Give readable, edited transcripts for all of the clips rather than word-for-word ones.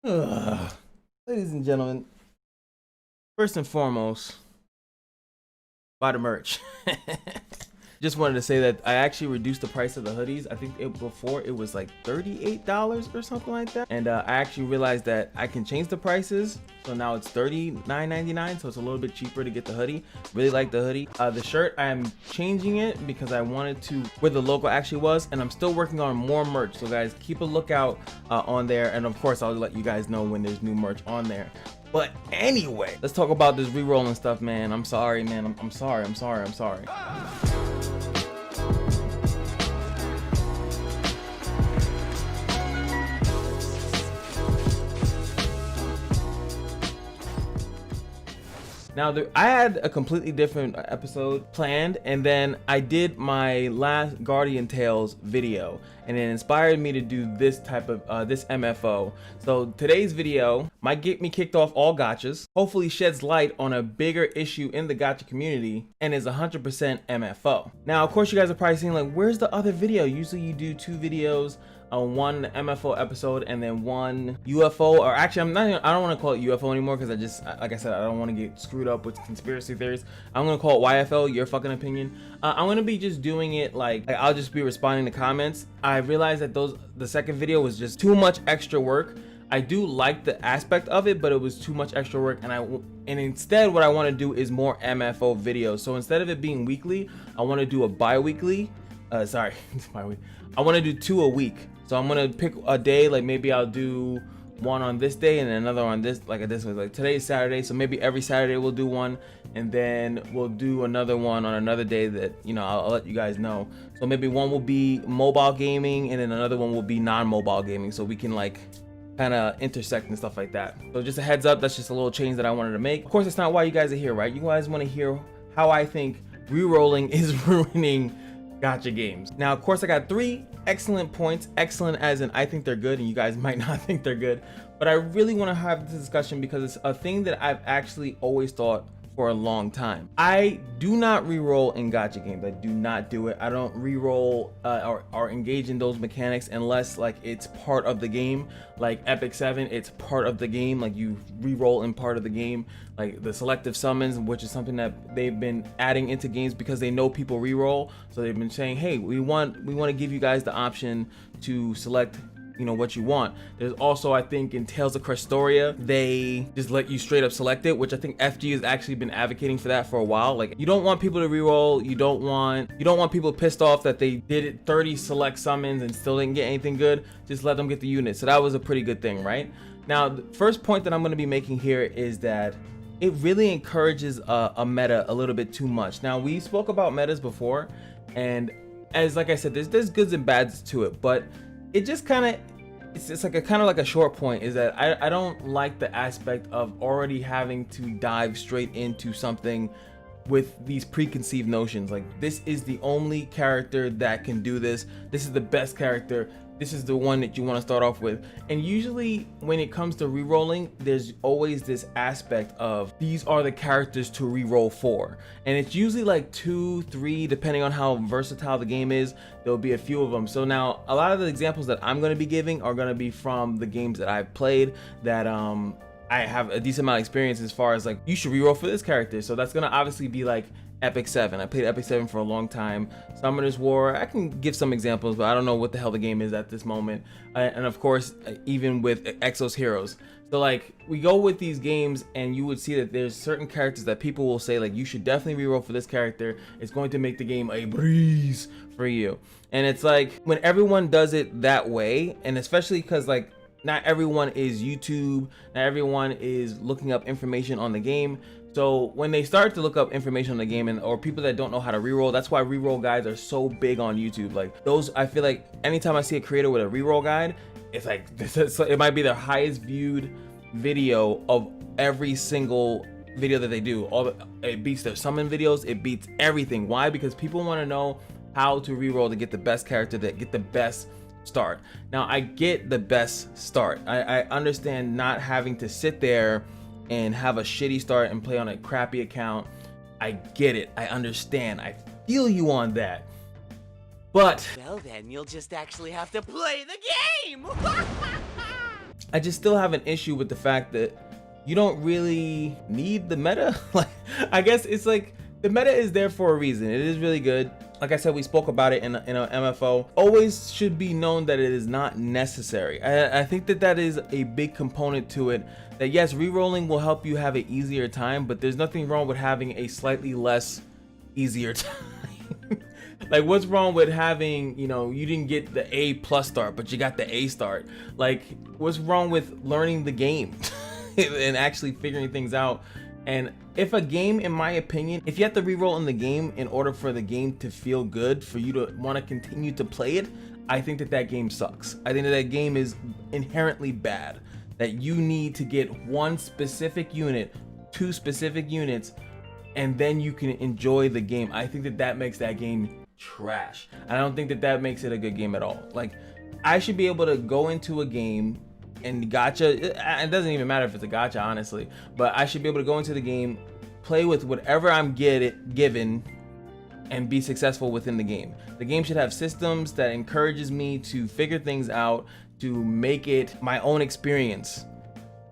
Ladies and gentlemen, first and foremost, buy the merch. Just wanted to say that I actually reduced the price of the hoodies. I think before it was like $38 or something like that. And I actually realized that I can change the prices. So now it's $39.99. So it's a little bit cheaper to get the hoodie. Really like the hoodie. The shirt, I'm changing it because I wanted to where the logo actually was. And I'm still working on more merch. So guys, keep a lookout on there. And of course, I'll let you guys know when there's new merch on there. But anyway, let's talk about this re-rolling stuff, man. I'm sorry, man. I'm sorry. Now, I had a completely different episode planned, and then I did my last Guardian Tales video, and it inspired me to do this type of this MFO. So today's video might get me kicked off all gachas, hopefully sheds light on a bigger issue in the gacha community, and is 100% MFO. Now, of course, you guys are probably saying like, where's the other video? Usually you do 2 videos, one MFO episode and then one UFO, or actually I don't want to call it UFO anymore because like I said, I don't want to get screwed up with conspiracy theories. I'm gonna call it YFO, your fucking opinion. I'm gonna be just doing it like I'll just be responding to comments. I realized that the second video was just too much extra work. I do like the aspect of it, but it was too much extra work, and instead what I want to do is more MFO videos. So instead of it being weekly, I want to do a bi-weekly. Sorry, I want to do 2 a week. So I'm gonna pick a day, like maybe I'll do one on this day and another on this, like this was like today's Saturday, so maybe every Saturday we'll do one, and then we'll do another one on another day that, you know, I'll let you guys know. So maybe one will be mobile gaming and then another one will be non-mobile gaming, so we can like kind of intersect and stuff like that. So just a heads up, that's just a little change that I wanted to make. Of course, it's not why you guys are here, right? You guys want to hear how I think re-rolling is ruining gacha games. Now, of course, I got 3 excellent points. Excellent as in I think they're good, and you guys might not think they're good, but I really want to have this discussion because it's a thing that I've actually always thought for a long time. I do not re-roll in gacha games. I do not do it. I don't re-roll or engage in those mechanics unless like it's part of the game. Like Ep.4, it's part of the game. Like you re-roll in part of the game. Like the selective summons, which is something that they've been adding into games because they know people re-roll. So they've been saying, hey, we want to give you guys the option to select, you know, what you want. There's also, I think in Tales of Crestoria, they just let you straight up select it, which I think FG has actually been advocating for that for a while. Like, you don't want people to reroll. You don't want people pissed off that they did it 30 select summons and still didn't get anything good. Just let them get the unit. So that was a pretty good thing, right? Now, the first point that I'm going to be making here is that it really encourages a meta a little bit too much. Now, we spoke about metas before, and as like I said, there's goods and bads to it, but it just kind of, it's like a kind of like a short point is that I don't like the aspect of already having to dive straight into something with these preconceived notions. Like, this is the only character that can do this. This is the best character. This is the one that you want to start off with. And usually when it comes to re-rolling, there's always this aspect of these are the characters to re-roll for. And it's usually like 2, 3, depending on how versatile the game is. There'll be a few of them. So now a lot of the examples that I'm going to be giving are going to be from the games that I've played that I have a decent amount of experience as far as like, you should re-roll for this character. So that's going to obviously be like Ep.4. I played Ep.4 for a long time. Summoner's War, I can give some examples, but I don't know what the hell the game is at this moment. And of course, even with Exos Heroes. So like, we go with these games and you would see that there's certain characters that people will say like, you should definitely reroll for this character. It's going to make the game a breeze for you. And it's like, when everyone does it that way, and especially because like, not everyone is YouTube, not everyone is looking up information on the game. So when they start to look up information on the game, or people that don't know how to reroll, that's why reroll guides are so big on YouTube. Like those, I feel like anytime I see a creator with a reroll guide, it's like, it might be their highest viewed video of every single video that they do. It beats their summon videos, it beats everything. Why? Because people want to know how to reroll to get the best character, to get the best start. Now, I get the best start. I understand not having to sit there and have a shitty start and play on a crappy account. I get it. I understand. I feel you on that. But well, then you'll just actually have to play the game. I just still have an issue with the fact that you don't really need the meta. Like, I guess it's like the meta is there for a reason. It is really good. Like I said, we spoke about it in a MFO. Always should be known that it is not necessary. I think that is a big component to it. That yes, rerolling will help you have an easier time, but there's nothing wrong with having a slightly less easier time. Like, what's wrong with having, you know, you didn't get the A+ start, but you got the A start? Like, what's wrong with learning the game and actually figuring things out? And if a game, in my opinion, if you have to reroll in the game in order for the game to feel good, for you to want to continue to play it, I think that game sucks. I think that game is inherently bad. That you need to get one specific unit, 2 specific units, and then you can enjoy the game. I think that makes that game trash. I don't think that makes it a good game at all. Like, I should be able to go into a game and gacha, it doesn't even matter if it's a gacha, honestly, but I should be able to go into the game, play with whatever I'm given, and be successful within the game. The game should have systems that encourages me to figure things out, to make it my own experience.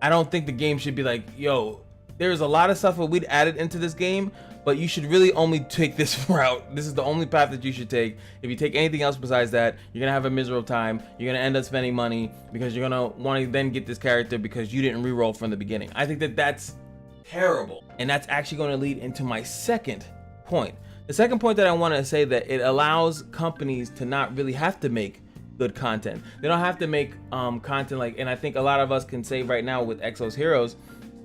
I don't think the game should be like, yo, there's a lot of stuff that we'd added into this game, but you should really only take this route. This is the only path that you should take. If you take anything else besides that, you're gonna have a miserable time. You're gonna end up spending money because you're gonna want to then get this character because you didn't reroll from the beginning. I think that that's terrible. And that's actually going to lead into my second point. The second point that I want to say, that it allows companies to not really have to make good content. They don't have to make content like, and I think a lot of us can say right now with Exo's Heroes,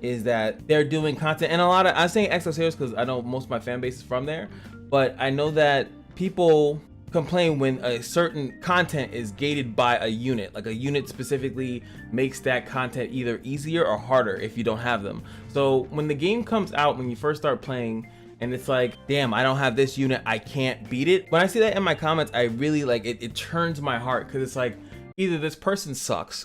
is that they're doing content, and a lot of, I'm saying Exo's Heroes because I know most of my fan base is from there, but I know that people complain when a certain content is gated by a unit. Like, a unit specifically makes that content either easier or harder if you don't have them. So when the game comes out, when you first start playing, and it's like, damn, I don't have this unit, I can't beat it. When I see that in my comments, I really like it. It turns my heart, because it's like, either this person sucks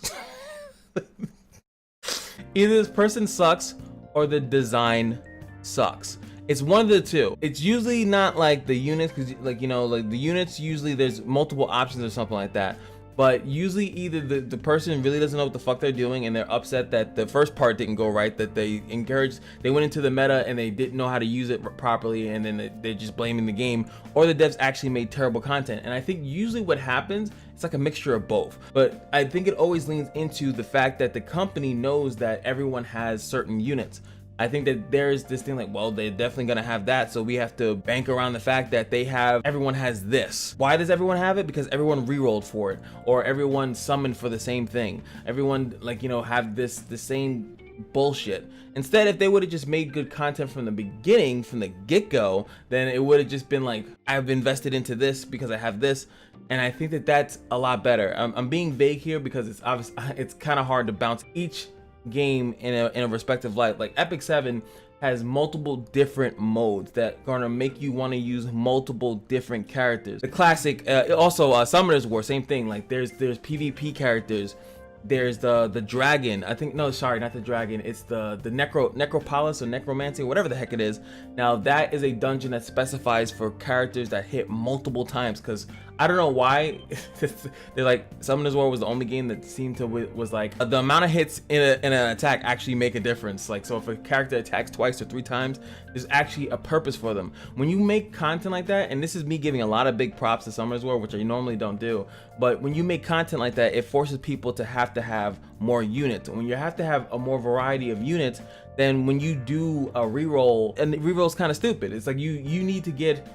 either this person sucks or the design sucks. It's one of the two. It's usually not like the units, because, like, you know, like the units, usually there's multiple options or something like that. But usually either the person really doesn't know what the fuck they're doing, and they're upset that the first part didn't go right, that they went into the meta and they didn't know how to use it properly, and then they're just blaming the game, or the devs actually made terrible content. And I think usually what happens, it's like a mixture of both. But I think it always leans into the fact that the company knows that everyone has certain units. I think that there's this thing like, well, they're definitely gonna have that, so we have to bank around the fact that everyone has this. Why does everyone have it? Because everyone rerolled for it, or everyone summoned for the same thing. Everyone, like, you know, have the same bullshit. Instead, if they would have just made good content from the beginning, from the get-go, then it would have just been like, I've invested into this because I have this. And I think that that's a lot better. I'm being vague here because it's obvious, it's kind of hard to bounce each game in a respective light. Like, Ep.4 has multiple different modes that are gonna make you want to use multiple different characters. The classic, also Summoner's War, same thing. Like, there's PvP characters. There's the dragon. I think, no, sorry, not the dragon. It's the necropolis or necromancy, or whatever the heck it is. Now, that is a dungeon that specifies for characters that hit multiple times, because I don't know why they're like, Summoner's War was the only game that seemed to was like, the amount of hits in an attack actually make a difference. Like, so if a character attacks twice or 3 times, there's actually a purpose for them. When you make content like that, and this is me giving a lot of big props to Summoner's War, which I normally don't do, but when you make content like that, it forces people to have more units. When you have to have a more variety of units, then when you do a reroll, and the reroll's kind of stupid, it's like you need to get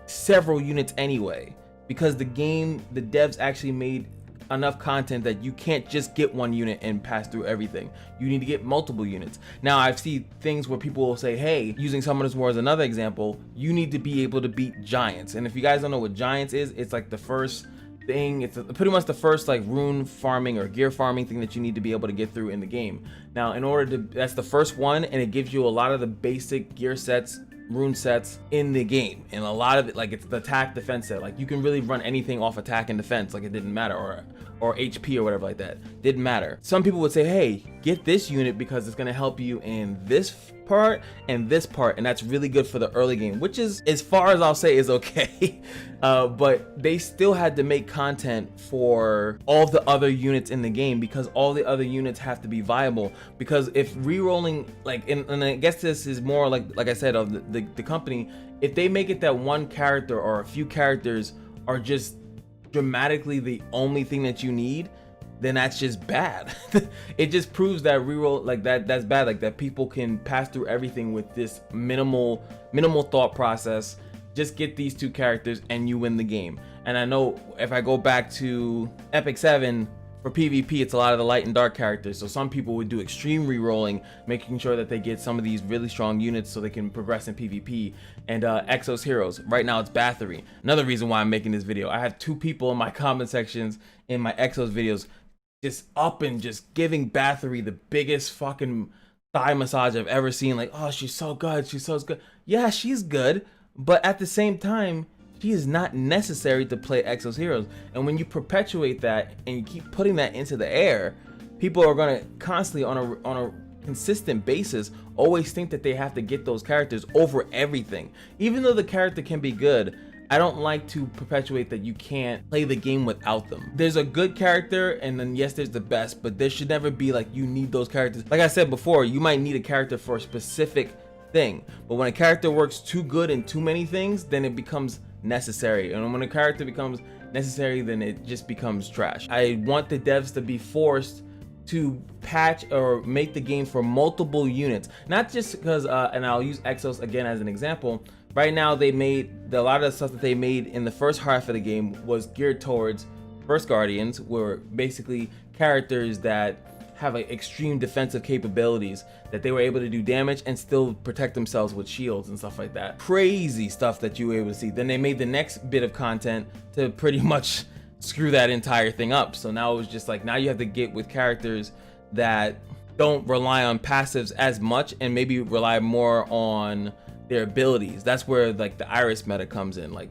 several units anyway, because the devs actually made enough content that you can't just get one unit and pass through everything. You need to get multiple units. Now, I've seen things where people will say, hey, using Summoner's War as another example, you need to be able to beat giants. And if you guys don't know what giants is, it's like the first thing, it's pretty much the first like rune farming or gear farming thing that you need to be able to get through in the game. Now, in order to, that's the first one, and it gives you a lot of the basic gear sets, rune sets in the game, and a lot of it, like, it's the attack defense set. Like, you can really run anything off attack and defense, like it didn't matter, or HP or whatever like that. Didn't matter. Some people would say, hey, get this unit because it's gonna help you in this part and this part, and that's really good for the early game, which is, as far as I'll say, is okay. But they still had to make content for all the other units in the game because all the other units have to be viable. Because if rerolling, like, and I guess this is more like I said, of the company, if they make it that one character or a few characters are just dramatically the only thing that you need, then that's just bad. It just proves that reroll, like that's bad, like that people can pass through everything with this minimal thought process. Just get these two characters and you win the game. And I know if I go back to Ep.4 for PvP, it's a lot of the light and dark characters. So some people would do extreme rerolling, making sure that they get some of these really strong units so they can progress in PvP. And Exo's heroes, right now it's Bathory. Another reason why I'm making this video, I have two people in my comment sections in my Exo's videos just up and just giving Bathory the biggest fucking thigh massage I've ever seen. Like, oh, she's so good, she's so good. Yeah, she's good, but at the same time, she is not necessary to play Exo's heroes. And when you perpetuate that and you keep putting that into the air, people are gonna constantly on a consistent basis always think that they have to get those characters over everything. Even though the character can be good, I don't like to perpetuate that you can't play the game without them. There's a good character, and then yes, there's the best, but there should never be like you need those characters. Like I said before, you might need a character for a specific thing, but when a character works too good in too many things, then it becomes necessary. And when a character becomes necessary, then it just becomes trash. I want the devs to be forced to patch or make the game for multiple units, not just because and I'll use Exos again as an example. Right now, they made a lot of the stuff that they made in the first half of the game was geared towards First Guardians, were basically characters that have like extreme defensive capabilities, that they were able to do damage and still protect themselves with shields and stuff like that. Crazy stuff that you were able to see. Then they made the next bit of content to pretty much screw that entire thing up. So now it was just like, now you have to get with characters that don't rely on passives as much and maybe rely more on their abilities. That's where like the Iris meta comes in. Like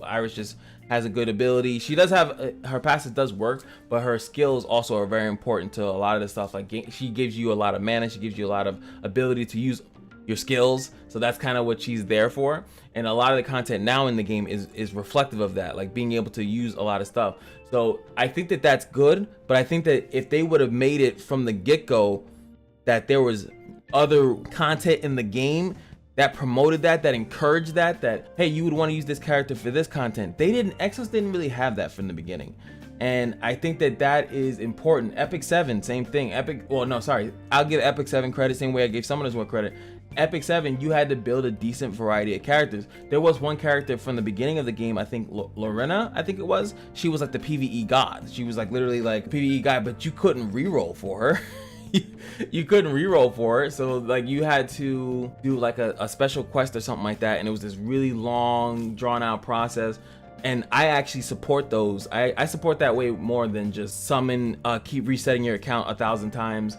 Iris just has a good ability. She does have her passive does work, but her skills also are very important to a lot of the stuff. Like she gives you a lot of mana, she gives you a lot of ability to use your skills, so that's kind of what she's there for. And a lot of the content now in the game is reflective of that, like being able to use a lot of stuff. So I think that that's good, but I think that if they would have made it from the get-go that there was other content in the game that promoted that encouraged that hey, you would want to use this character for this content. Exos didn't really have that from the beginning. And I think that that is important. Ep.4, same thing. I'll give Ep.4 credit same way I gave Summoners War credit. Ep.4, you had to build a decent variety of characters. There was one character from the beginning of the game, I think Lorena, I think it was. She was like the PvE god. She was like literally like PvE guy, but you couldn't reroll for her. You couldn't reroll for it, so like you had to do like a special quest or something like that, and it was this really long drawn out process. And I actually support those. I support that way more than just summon, keep resetting your account 1,000 times.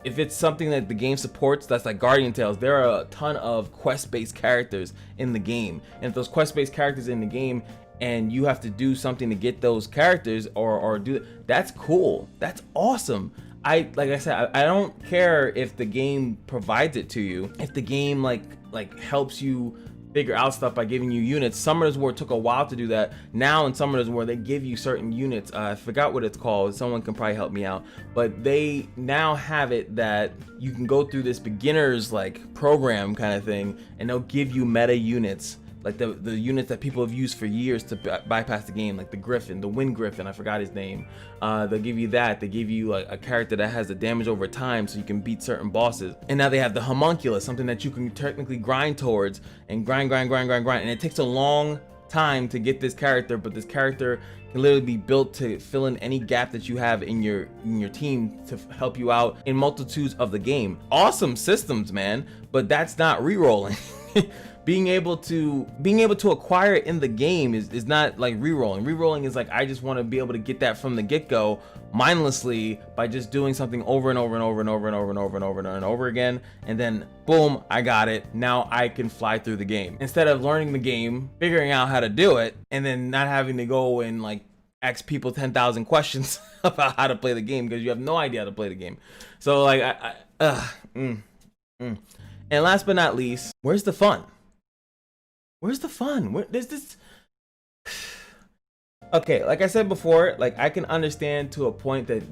If it's something that the game supports, that's like Guardian Tales, there are a ton of quest-based characters in the game, and if those quest-based characters in the game and you have to do something to get those characters or do that's cool, that's awesome. Like I said, I don't care if the game provides it to you, if the game like helps you figure out stuff by giving you units. Summoners War took a while to do that. Now in Summoners War, they give you certain units. I forgot what it's called. Someone can probably help me out. But they now have it that you can go through this beginner's like program kind of thing, and they'll give you meta units. Like the units that people have used for years to bypass the game, like the Griffin, the Wind Griffin, I forgot his name. They'll give you that. They give you like a character that has the damage over time so you can beat certain bosses. And now they have the Homunculus, something that you can technically grind towards and grind. And it takes a long time to get this character, but this character can literally be built to fill in any gap that you have in your team to help you out in multitudes of the game. Awesome systems, man, but that's not rerolling. Being able to acquire it in the game is not like rerolling. Rerolling is like, I just want to be able to get that from the get-go mindlessly by just doing something over and over again, and then boom, I got it. Now I can fly through the game instead of learning the game, figuring out how to do it, and then not having to go and like ask people 10,000 questions about how to play the game because you have no idea how to play the game. So like, And last but not least, where's the fun? Where's the fun? There's this. Okay, like I said before, like I can understand to a point that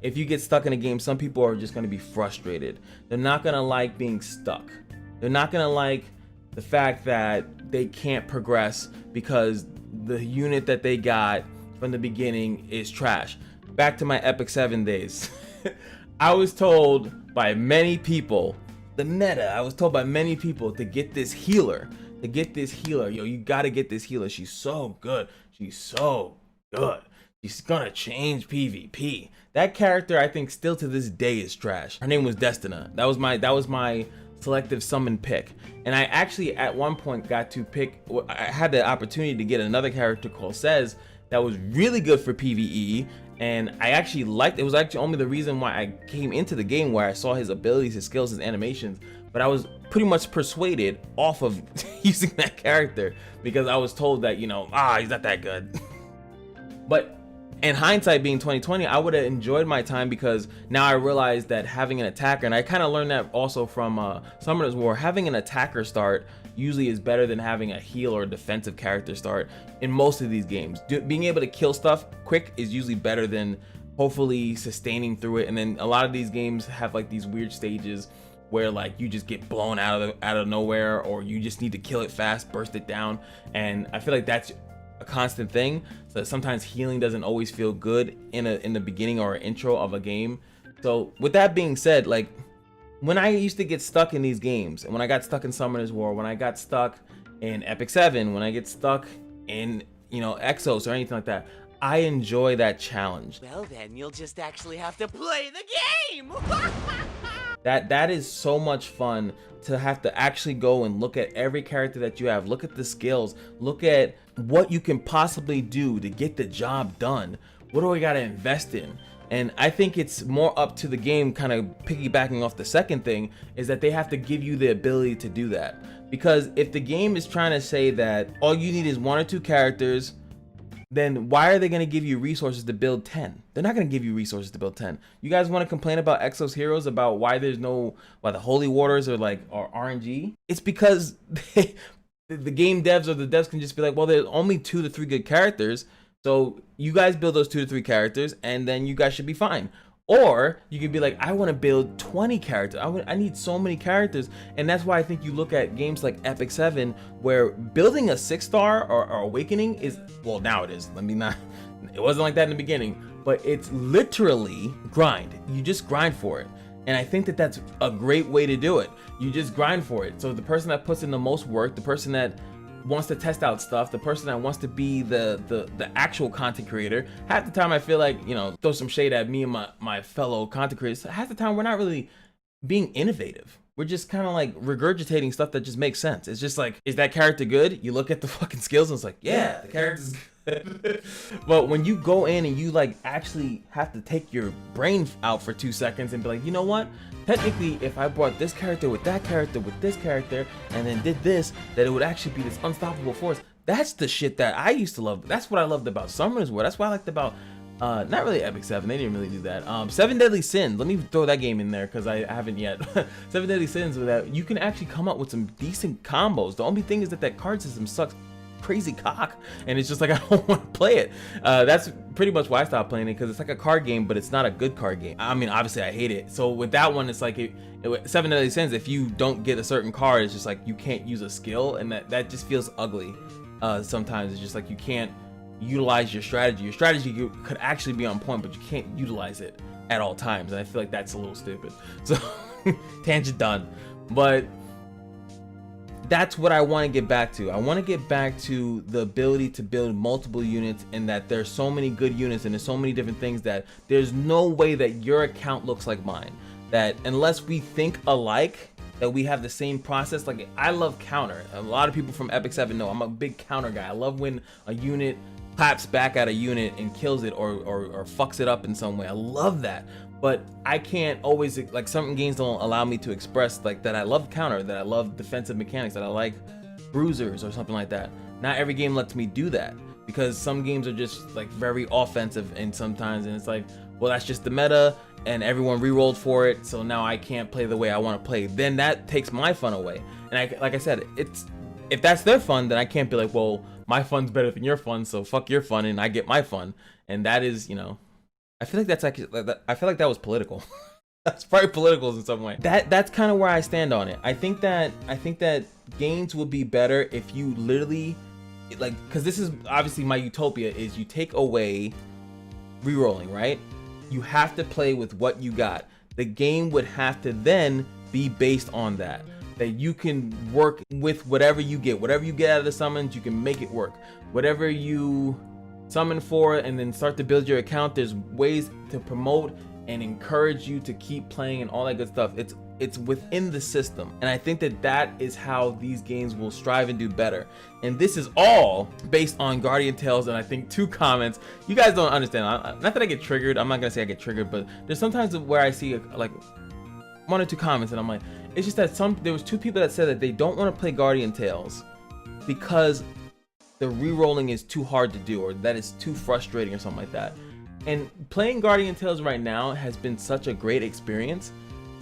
if you get stuck in a game, some people are just gonna be frustrated. They're not gonna like being stuck. They're not gonna like the fact that they can't progress because the unit that they got from the beginning is trash. Back to my Epic 7 days. I was told by many people, I was told by many people to get this healer. Yo, you gotta get this healer. She's so good. She's so good. She's gonna change PvP. That character, I think, still to this day is trash. Her name was Destina. That was my selective summon pick. And I actually at one point got to pick. I had the opportunity to get another character called ZEUZ that was really good for PvE. And I actually liked it. Was actually only the reason why I came into the game, where I saw his abilities, his skills, his animations. But I was pretty much persuaded off of using that character because I was told that, you know, he's not that good. But in hindsight, being 2020, I would have enjoyed my time because now I realized that having an attacker, and I kind of learned that also from Summoner's War, having an attacker start usually is better than having a heal or a defensive character start in most of these games. Being able to kill stuff quick is usually better than hopefully sustaining through it. And then a lot of these games have like these weird stages where like you just get blown out of nowhere, or you just need to kill it fast, burst it down. And I feel like that's a constant thing. So sometimes healing doesn't always feel good in the beginning or intro of a game. So with that being said, like when I used to get stuck in these games, and when I got stuck in Summoner's War, when I got stuck in Epic 7, when I get stuck in, you know, Exos or anything like that, I enjoy that challenge. Well then, you'll just actually have to play the game! That is so much fun to have to actually go and look at every character that you have, look at the skills, look at what you can possibly do to get the job done. What do I gotta invest in? And I think it's more up to the game, kind of piggybacking off the second thing, is that they have to give you the ability to do that. Because if the game is trying to say that all you need is 1 or 2 characters, then why are they going to give you resources to build 10? They're not going to give you resources to build 10. You guys want to complain about Exos Heroes, about why the Holy Waters are RNG? It's because the game devs or the devs can just be like, well, there's only 2 to 3 good characters. So you guys build those 2 to 3 characters and then you guys should be fine. Or you could be like, I want to build 20 characters. I need so many characters. And that's why I think you look at games like Epic 7, where building a 6-star or Awakening is, well, now it is. It wasn't like that in the beginning, but it's literally grind. You just grind for it. And I think that that's a great way to do it. You just grind for it. So the person that puts in the most work, the person that wants to test out stuff, the person that wants to be the actual content creator. Half the time I feel like, you know, throw some shade at me and my fellow content creators. Half the time we're not really being innovative. We're just kind of like regurgitating stuff that just makes sense. It's just like, is that character good? You look at the fucking skills and it's like, yeah, the character's good. But when you go in and you like actually have to take your brain out for 2 seconds and be like, you know what? Technically, if I brought this character with that character with this character and then did this, that it would actually be this unstoppable force. That's the shit that I used to love. That's what I loved about Summoner's War. That's what I liked about not really Epic 7. They didn't really do that. 7 Deadly Sins. Let me throw that game in there because I haven't yet. 7 Deadly Sins, with that you can actually come up with some decent combos. The only thing is that card system sucks crazy cock, and it's just like I don't want to play it. That's pretty much why I stopped playing it, because it's like a card game, but it's not a good card game. I mean, obviously I hate it. So with that one, it's like 7 Deadly Sins, if you don't get a certain card, it's just like you can't use a skill, and that just feels ugly. Sometimes it's just like you can't utilize your strategy. Your strategy could actually be on point, but you can't utilize it at all times, and I feel like that's a little stupid. So tangent done. But that's what I want to get back to. I want to get back to the ability to build multiple units, and that there's so many good units and there's so many different things that there's no way that your account looks like mine. That unless we think alike, that we have the same process. Like, I love counter. A lot of people from Epic 7 know I'm a big counter guy. I love when a unit claps back at a unit and kills it or fucks it up in some way. I love that. But I can't always, like, some games don't allow me to express like that I love counter, that I love defensive mechanics, that I like bruisers or something like that. Not every game lets me do that. because some games are just like very offensive and sometimes, and it's like, well, that's just the meta and everyone re-rolled for it, so now I can't play the way I want to play. Then that takes my fun away. And like I said, if that's their fun, then I can't be like, well, my fun's better than your fun, so fuck your fun and I get my fun. And that is, you know, I feel like that's actually, I feel like that was political. That's probably political in some way. That's kind of where I stand on it. I think that games would be better if you literally, like, because this is obviously my utopia, is you take away rerolling, right? You have to play with what you got. The game would have to then be based on that you can work with whatever you get out of the summons. You can make it work. Whatever you summon for and then start to build your account, there's ways to promote and encourage you to keep playing and all that good stuff. It's within the system, and I think that is how these games will strive and do better. And this is all based on Guardian Tales, and I think 2 comments. You guys don't understand. Not that I get triggered. I'm not gonna say I get triggered, but there's sometimes where I see like 1 or 2 comments, and I'm like, it's just that there was 2 people that said that they don't want to play Guardian Tales because the re-rolling is too hard to do, or that it's too frustrating, or something like that. And playing Guardian Tales right now has been such a great experience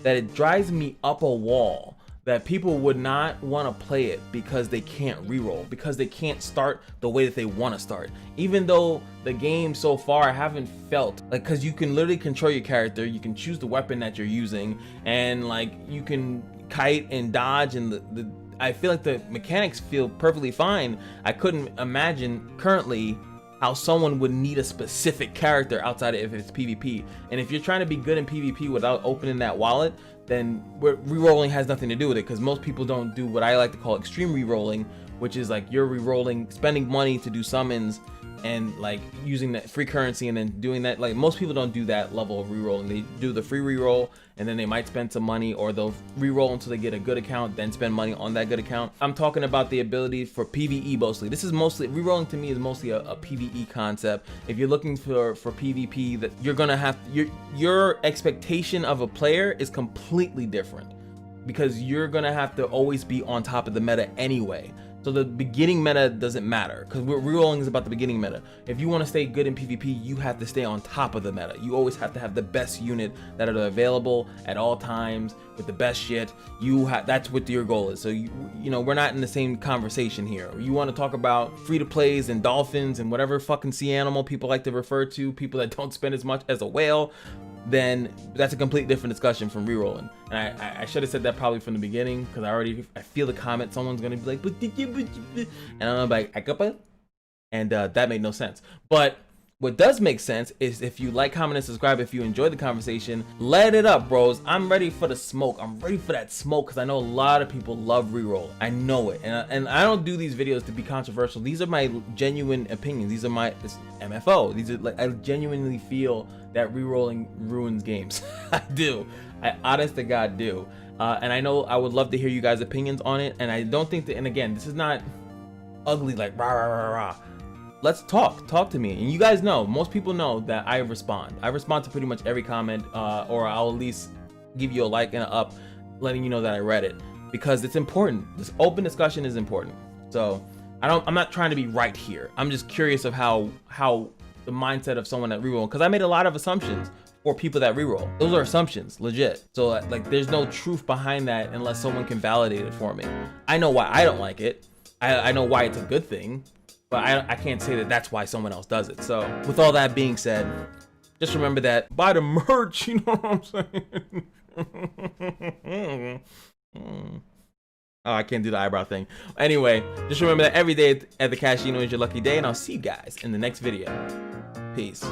that it drives me up a wall that people would not want to play it because they can't re-roll, because they can't start the way that they want to start. Even though the game so far I haven't felt like, because you can literally control your character, you can choose the weapon that you're using, and like you can kite and dodge, and I feel like the mechanics feel perfectly fine. I couldn't imagine currently how someone would need a specific character outside of if it's PvP. And if you're trying to be good in PvP without opening that wallet, then re-rolling has nothing to do with it, because most people don't do what I like to call extreme re-rolling, which is like you're re-rolling, spending money to do summons and like using that free currency and then doing that. Like most people don't do that level of re-rolling. They do the free re-roll and then they might spend some money, or they'll re-roll until they get a good account, then spend money on that good account. I'm talking about the ability for PvE mostly. This is mostly, re-rolling to me is mostly a PvE concept. If you're looking for PvP, that you're gonna have, your expectation of a player is completely different, because you're gonna have to always be on top of the meta anyway. So the beginning meta doesn't matter, because rerolling is about the beginning meta. If you want to stay good in PvP, you have to stay on top of the meta. You always have to have the best unit that are available at all times with the best shit. That's what your goal is. So you know, we're not in the same conversation here. You want to talk about free-to-plays and dolphins and whatever fucking sea animal people like to refer to, people that don't spend as much as a whale, then that's a completely different discussion from rerolling. And I should have said that probably from the beginning, because I feel the comment, someone's gonna be like, and I'm like, and that made no sense. But what does make sense is if you like, comment, and subscribe. If you enjoyed the conversation, let it up, bros. I'm ready for the smoke. I'm ready for that smoke, because I know a lot of people love reroll. I know it, and I don't do these videos to be controversial. These are my genuine opinions. These are it's MFO. These are like, I genuinely feel that rerolling ruins games. I do. I honest to God do. And I know I would love to hear you guys' opinions on it. And I don't think that, and again, this is not ugly like rah rah rah rah. Let's talk to me. And you guys know, most people know that I respond to pretty much every comment, or I'll at least give you a like and an up, letting you know that I read it, because it's important. This open discussion is important. So I'm not trying to be right here. I'm just curious of how the mindset of someone that reroll, because I made a lot of assumptions for people that reroll. Those are assumptions, legit. So like there's no truth behind that unless someone can validate it for me. I know why I don't like it. I know why it's a good thing, but I can't say that that's why someone else does it. So with all that being said, just remember that buy the merch, you know what I'm saying? Oh, I can't do the eyebrow thing. Anyway, just remember that every day at the casino is your lucky day, and I'll see you guys in the next video. Peace.